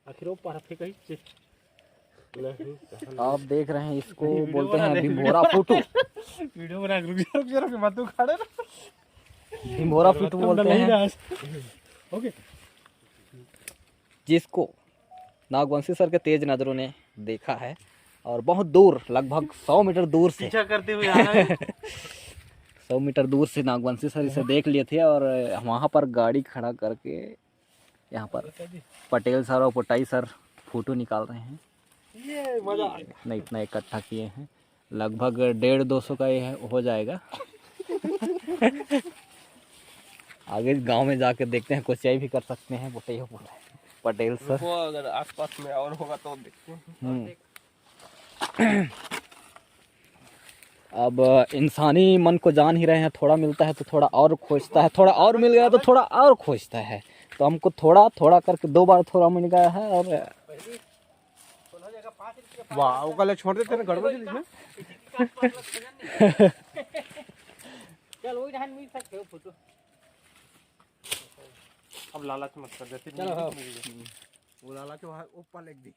आखिर वो परफेक्ट कहीं आप देख रहे हैं इसको बोलते हैं भिंभोरा फुटू। वीडियो बना रुक जा मत तू खड़े रह। भिंभोरा फुटू बोलते हैं ओके। जिसको नागवंशी सर के तेज नजरों ने देखा है और बहुत दूर लगभग 100 मीटर दूर से पीछा करते हुए आ रहा है 100 मीटर दूर से नागवंशी सर इसे देख लिए थे और वहाँ पर गाड़ी खड़ा करके यहाँ पर पटेल सर और पोटाई सर फोटो निकाल रहे हैं। ये मजा नहीं इतना इकट्ठा किए हैं लगभग 150-200 का ये हो जाएगा। आगे गांव में जाकर देखते हैं कोचियाई भी कर सकते हैं पटेल सर। अगर आसपास में और होगा तो देखते हैं। अब इंसानी मन को जान ही रहे हैं, थोड़ा मिलता है तो थोड़ा और खोजता है, थोड़ा और मिल गया तो थोड़ा और खोजता है। तो हमको थोड़ा थोड़ा करके 2 बार थोड़ा मिल गया है और वाह वो कल छोड़ देते ना गड़बड़ इसमें। चल वही रहन मिल सकते हो फोटो। अब लालच मत कर देते। चलो वो लालच ऊपर लिख दी।